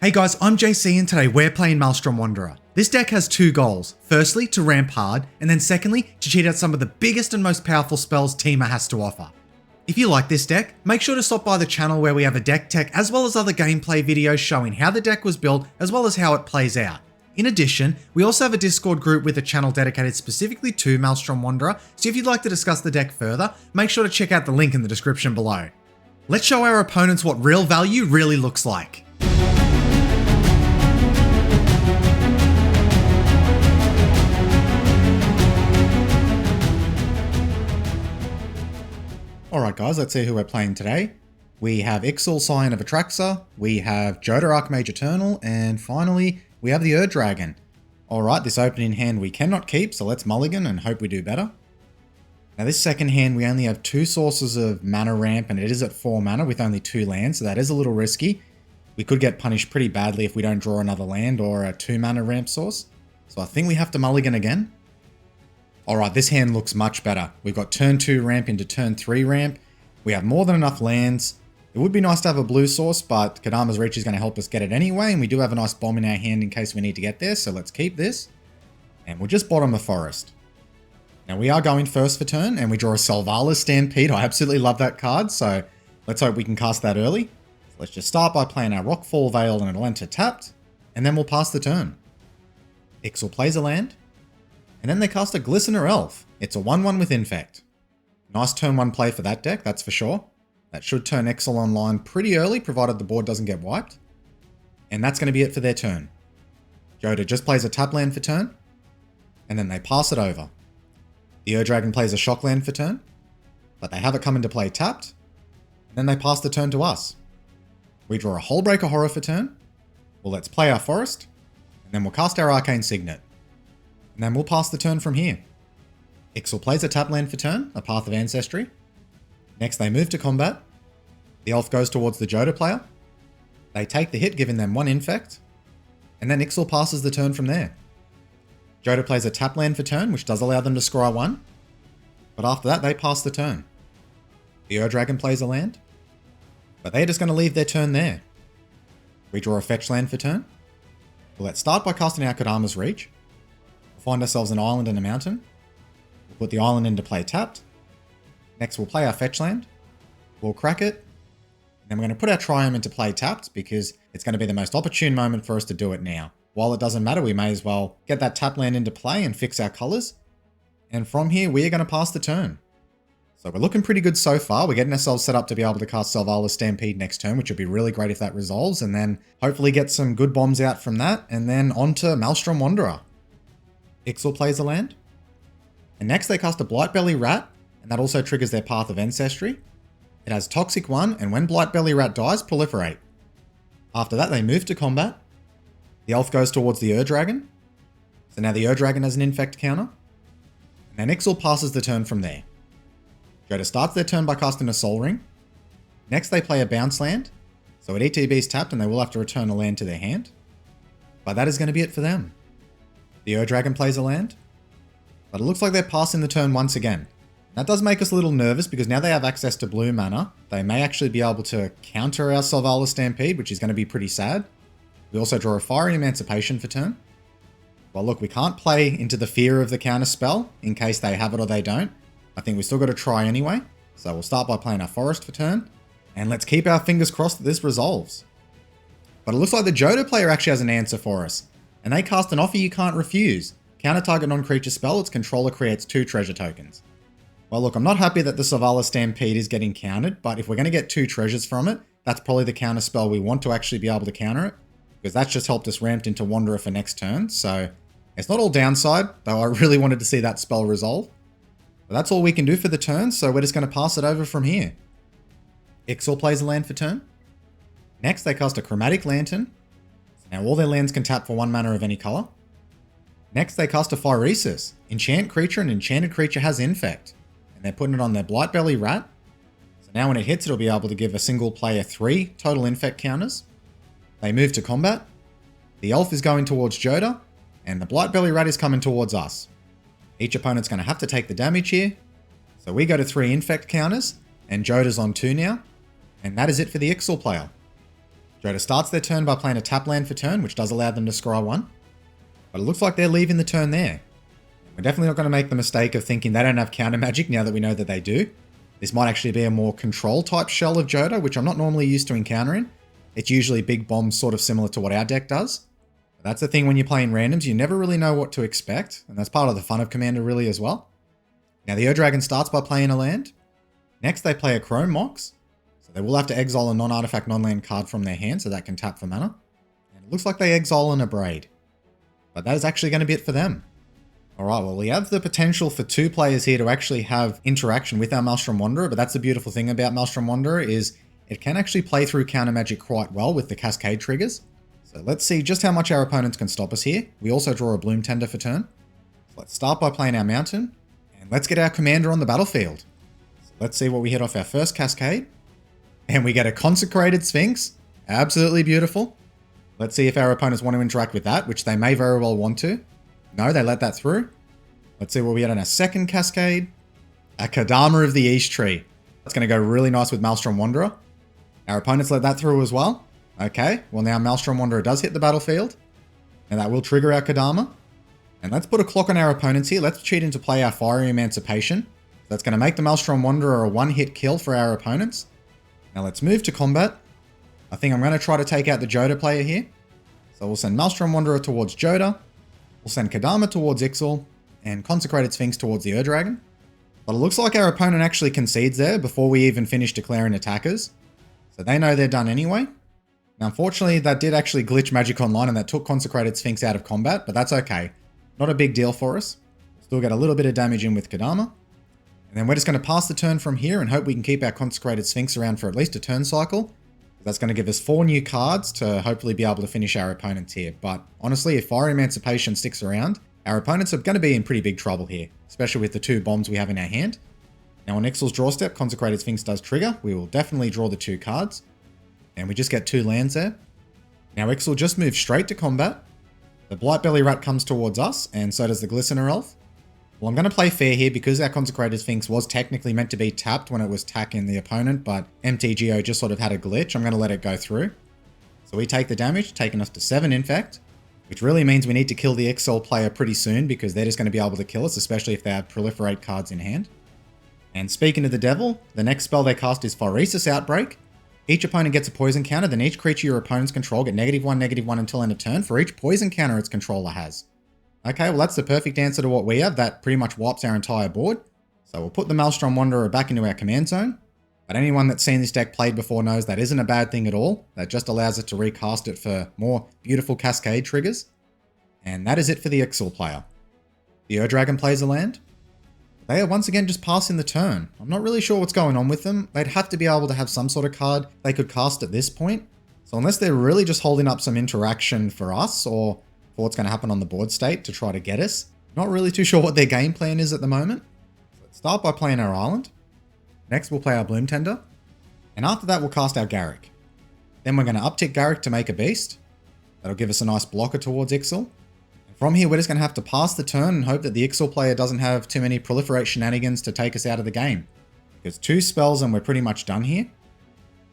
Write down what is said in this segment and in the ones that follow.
Hey guys, I'm JC and today we're playing Maelstrom Wanderer. This deck has two goals. Firstly, to ramp hard, and then secondly, to cheat out some of the biggest and most powerful spells Temur has to offer. If you like this deck, make sure to stop by the channel where we have a deck tech as well as other gameplay videos showing how the deck was built as well as how it plays out. In addition, we also have a Discord group with a channel dedicated specifically to Maelstrom Wanderer, so if you'd like to discuss the deck further, make sure to check out the link in the description below. Let's show our opponents what real value really looks like. Alright guys, let's see who we're playing today. We have Ixhel, Scion of Atraxa, we have Jodah, Archmage Eternal, and finally, we have the Dragon. Alright, this opening hand we cannot keep, so let's mulligan and hope we do better. Now this second hand, we only have two sources of mana ramp, and it is at 4 mana with only 2 lands, so that is a little risky. We could get punished pretty badly if we don't draw another land or a 2 mana ramp source. So I think we have to mulligan again. Alright, this hand looks much better. We've got turn 2 ramp into turn 3 ramp. We have more than enough lands. It would be nice to have a blue source, but Kadama's Reach is going to help us get it anyway, and we do have a nice bomb in our hand in case we need to get there, so let's keep this. And we'll just bottom a forest. Now we are going first for turn, and we draw a Selvala Stampede. I absolutely love that card, so let's hope we can cast that early. So let's just start by playing our Rockfall Veil and it'll enter tapped, and then we'll pass the turn. Ixhel plays a land. And then they cast a Glistener Elf. It's a 1/1 with Infect. Nice turn 1 play for that deck, that's for sure. That should turn Ixhel online pretty early, provided the board doesn't get wiped. And that's going to be it for their turn. Jodah just plays a tap land for turn, and then they pass it over. The Dragon plays a shock land for turn, but they have it come into play tapped, and then they pass the turn to us. We draw a Hullbreaker Horror for turn. Well, let's play our forest, and then we'll cast our Arcane Signet. And then we'll pass the turn from here. Ixhel plays a tap land for turn, a Path of Ancestry. Next they move to combat. The Elf goes towards the Jodah player. They take the hit, giving them 1 infect. And then Ixhel passes the turn from there. Jodah plays a tap land for turn, which does allow them to scry 1. But after that they pass the turn. The Dragon plays a land. But they're just going to leave their turn there. We draw a fetch land for turn. Well, let's start by casting our Kadama's Reach. Find ourselves an island and a mountain. We'll put the island into play tapped. Next we'll play our fetch land. We'll crack it. And then we're going to put our Triumph into play tapped because it's going to be the most opportune moment for us to do it now. While it doesn't matter, we may as well get that tap land into play and fix our colours. And from here we are going to pass the turn. So we're looking pretty good so far. We're getting ourselves set up to be able to cast Selvala Stampede next turn, which would be really great if that resolves. And then hopefully get some good bombs out from that. And then on to Maelstrom Wanderer. Ixhel plays a land. And next they cast a Blightbelly Rat, and that also triggers their Path of Ancestry. It has Toxic 1, and when Blightbelly Rat dies, proliferate. After that they move to combat. The Elf goes towards the Dragon. So now the Dragon has an infect counter. And then Ixhel passes the turn from there. Jodah starts their turn by casting a Sol Ring. Next they play a Bounce Land. So it ETB's tapped and they will have to return a land to their hand. But that is going to be it for them. The Dragon plays a land, but it looks like they're passing the turn once again. That does make us a little nervous because now they have access to blue mana. They may actually be able to counter our Selvala Stampede, which is going to be pretty sad. We also draw a Fiery Emancipation for turn. Well look, we can't play into the fear of the counter spell in case they have it or they don't. I think we still got to try anyway. So we'll start by playing our forest for turn. And let's keep our fingers crossed that this resolves. But it looks like the Jodah player actually has an answer for us. And they cast an Offer You Can't Refuse. Counter target non-creature spell, its controller creates 2 treasure tokens. Well look, I'm not happy that the Selvala Stampede is getting countered, but if we're going to get 2 treasures from it, that's probably the counter spell we want to actually be able to counter it. Because that's just helped us ramped into Wanderer for next turn, so it's not all downside, though I really wanted to see that spell resolve. But that's all we can do for the turn, so we're just going to pass it over from here. Ixhel plays a land for turn. Next they cast a Chromatic Lantern. Now all their lands can tap for 1 mana of any colour. Next they cast a Phyresis. Enchant creature, and enchanted creature has infect. And they're putting it on their Blightbelly Rat. So now when it hits it'll be able to give a single player 3 total infect counters. They move to combat. The Elf is going towards Jodah, and the Blightbelly Rat is coming towards us. Each opponent's going to have to take the damage here. So we go to 3 infect counters, and Jodah's on 2 now. And that is it for the Ixhel player. Jodah starts their turn by playing a tap land for turn, which does allow them to scry 1. But it looks like they're leaving the turn there. We're definitely not going to make the mistake of thinking they don't have counter magic now that we know that they do. This might actually be a more control type shell of Jodah, which I'm not normally used to encountering. It's usually big bombs sort of similar to what our deck does. But that's the thing when you're playing randoms, you never really know what to expect. And that's part of the fun of Commander really as well. Now the Ur-Dragon starts by playing a land. Next they play a Chrome Mox. So they will have to exile a non-artifact, non-land card from their hand so that can tap for mana. And it looks like they exile an Abrade. But that is actually going to be it for them. Alright, well we have the potential for 2 players here to actually have interaction with our Maelstrom Wanderer, but that's the beautiful thing about Maelstrom Wanderer is it can actually play through counter magic quite well with the cascade triggers. So let's see just how much our opponents can stop us here. We also draw a Bloom Tender for turn. So let's start by playing our Mountain, and let's get our commander on the battlefield. So let's see what we hit off our first cascade. And we get a Consecrated Sphinx. Absolutely beautiful. Let's see if our opponents want to interact with that, which they may very well want to. No, they let that through. Let's see what we had on our second cascade. A Kadama of the East Tree. That's going to go really nice with Maelstrom Wanderer. Our opponents let that through as well. Okay, well now Maelstrom Wanderer does hit the battlefield. And that will trigger our Kadama. And let's put a clock on our opponents here. Let's cheat into play our Fiery Emancipation. That's going to make the Maelstrom Wanderer a one-hit kill for our opponents. Now let's move to combat. I think I'm going to try to take out the Jodah player here. So we'll send Maelstrom Wanderer towards Jodah. We'll send Kadama towards Ixhel, and Consecrated Sphinx towards the Ur-Dragon. But it looks like our opponent actually concedes there before we even finish declaring attackers. So they know they're done anyway. Now unfortunately that did actually glitch Magic Online and that took Consecrated Sphinx out of combat, but that's okay. Not a big deal for us. Still get a little bit of damage in with Kadama. And then we're just going to pass the turn from here and hope we can keep our Consecrated Sphinx around for at least a turn cycle. That's going to give us 4 new cards to hopefully be able to finish our opponents here. But honestly, if Fire Emancipation sticks around, our opponents are going to be in pretty big trouble here, especially with the 2 bombs we have in our hand. Now on Ixhel's draw step, Consecrated Sphinx does trigger. We will definitely draw the 2 cards. And we just get 2 lands there. Now Ixhel just moves straight to combat. The Blightbelly Rat comes towards us, and so does the Glistener Elf. Well, I'm going to play fair here because our Consecrated Sphinx was technically meant to be tapped when it was attacking the opponent, but MTGO just sort of had a glitch. I'm going to let it go through. So we take the damage, taking us to 7 infect, which really means we need to kill the Ixhel player pretty soon because they're just going to be able to kill us, especially if they have Proliferate cards in hand. And speaking of the devil, the next spell they cast is Phyresis Outbreak. Each opponent gets a poison counter, then each creature your opponents control get -1/-1 until end of turn for each poison counter its controller has. Okay, well that's the perfect answer to what we have. That pretty much wipes our entire board. So we'll put the Maelstrom Wanderer back into our command zone. But anyone that's seen this deck played before knows that isn't a bad thing at all. That just allows it to recast it for more beautiful cascade triggers. And that is it for the Ixhel player. The Ur-Dragon plays a land. They are once again just passing the turn. I'm not really sure what's going on with them. They'd have to be able to have some sort of card they could cast at this point. So unless they're really just holding up some interaction for us or for what's going to happen on the board state to try to get us. Not really too sure what their game plan is at the moment. So let's start by playing our island. Next we'll play our Bloom Tender. And after that we'll cast our Garruk. Then we're going to uptick Garruk to make a beast. That'll give us a nice blocker towards Ixhel. And from here we're just going to have to pass the turn and hope that the Ixhel player doesn't have too many Proliferate shenanigans to take us out of the game. Because 2 spells and we're pretty much done here.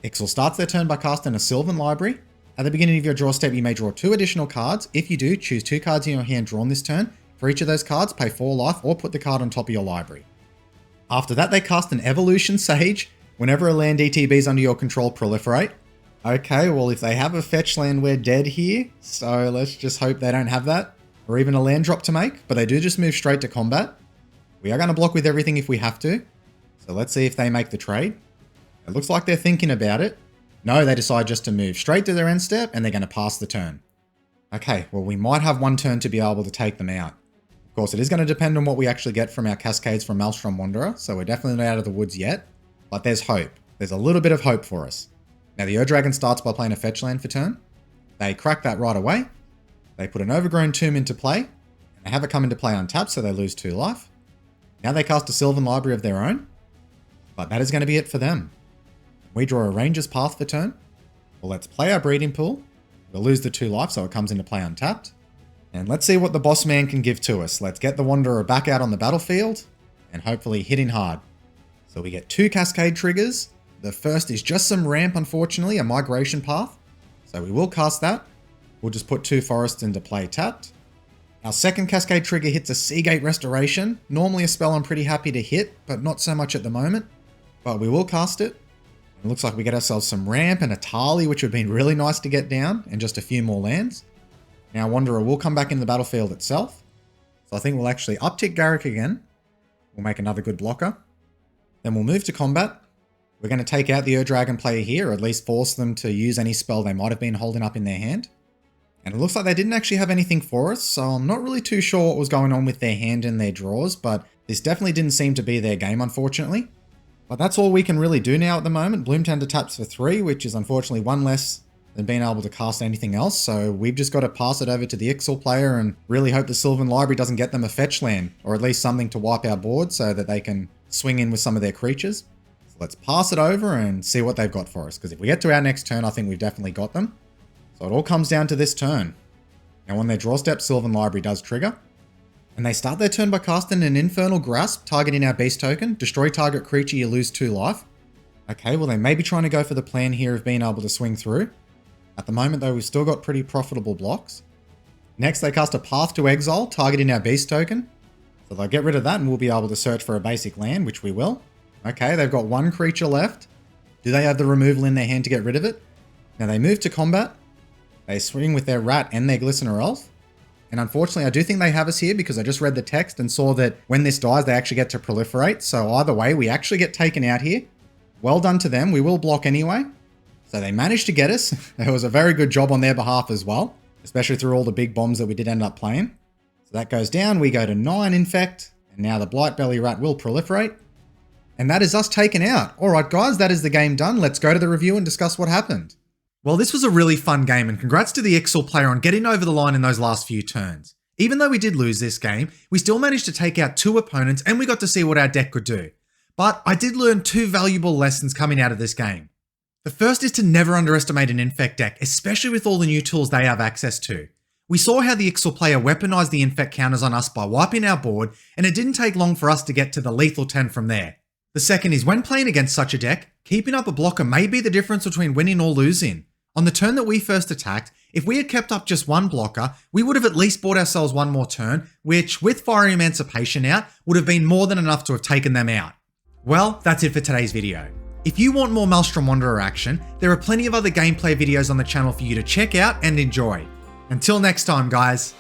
Ixhel starts their turn by casting a Sylvan Library. At the beginning of your draw step, you may draw 2 additional cards. If you do, choose 2 cards in your hand drawn this turn. For each of those cards, pay 4 life or put the card on top of your library. After that, they cast an Evolution Sage. Whenever a land ETBs under your control, proliferate. Okay, well, if they have a fetch land, we're dead here. So let's just hope they don't have that. Or even a land drop to make. But they do just move straight to combat. We are going to block with everything if we have to. So let's see if they make the trade. It looks like they're thinking about it. No, they decide just to move straight to their end step and they're going to pass the turn. Okay, well we might have 1 turn to be able to take them out. Of course, it is going to depend on what we actually get from our cascades from Maelstrom Wanderer, so we're definitely not out of the woods yet. But there's hope. There's a little bit of hope for us. Now the Ur-Dragon starts by playing a fetch land for turn. They crack that right away. They put an Overgrown Tomb into play. And they have it come into play untapped, so they lose 2 life. Now they cast a Sylvan Library of their own. But that is going to be it for them. We draw a Ranger's Path for turn. Well, let's play our Breeding Pool. We'll lose the 2 life, so it comes into play untapped. And let's see what the boss man can give to us. Let's get the Wanderer back out on the battlefield and hopefully hitting hard. So we get 2 cascade triggers. The first is just some ramp, unfortunately, a Migration Path. So we will cast that. We'll just put 2 forests into play tapped. Our second Cascade trigger hits a Seagate Restoration. Normally a spell I'm pretty happy to hit, but not so much at the moment. But we will cast it. It looks like we get ourselves some ramp and a Tali, which would have been really nice to get down, and just a few more lands. Now Wanderer will come back in the battlefield itself. So I think we'll actually uptick Garrick again. We'll make another good blocker. Then we'll move to combat. We're going to take out the Ur-Dragon player here, or at least force them to use any spell they might have been holding up in their hand. And it looks like they didn't actually have anything for us, so I'm not really too sure what was going on with their hand and their draws, but this definitely didn't seem to be their game, unfortunately. But that's all we can really do now at the moment. Bloomtender taps for 3, which is unfortunately 1 less than being able to cast anything else, so we've just got to pass it over to the Ixhel player and really hope the Sylvan Library doesn't get them a fetch land, or at least something to wipe our board so that they can swing in with some of their creatures. So let's pass it over and see what they've got for us, because if we get to our next turn, I think we've definitely got them. So it all comes down to this turn. Now on their draw step, Sylvan Library does trigger. And they start their turn by casting an Infernal Grasp, targeting our beast token. Destroy target creature, you lose 2 life. Okay, well they may be trying to go for the plan here of being able to swing through. At the moment though, we've still got pretty profitable blocks. Next they cast a Path to Exile, targeting our beast token. So they'll get rid of that and we'll be able to search for a basic land, which we will. Okay, they've got 1 creature left. Do they have the removal in their hand to get rid of it? Now they move to combat. They swing with their Rat and their Glistener Elf. And unfortunately, I do think they have us here because I just read the text and saw that when this dies, they actually get to proliferate. So either way, we actually get taken out here. Well done to them. We will block anyway. So they managed to get us. It was a very good job on their behalf as well, especially through all the big bombs that we did end up playing. So that goes down. We go to 9 Infect. And now the Blightbelly Rat will proliferate. And that is us taken out. All right, guys, that is the game done. Let's go to the review and discuss what happened. Well, this was a really fun game, and congrats to the Ixhel player on getting over the line in those last few turns. Even though we did lose this game, we still managed to take out 2 opponents and we got to see what our deck could do. But I did learn 2 valuable lessons coming out of this game. The first is to never underestimate an Infect deck, especially with all the new tools they have access to. We saw how the Ixhel player weaponized the Infect counters on us by wiping our board, and it didn't take long for us to get to the lethal 10 from there. The second is when playing against such a deck, keeping up a blocker may be the difference between winning or losing. On the turn that we first attacked, if we had kept up just 1 blocker, we would have at least bought ourselves 1 more turn, which with Fiery Emancipation out, would have been more than enough to have taken them out. Well, that's it for today's video. If you want more Maelstrom Wanderer action, there are plenty of other gameplay videos on the channel for you to check out and enjoy. Until next time, guys.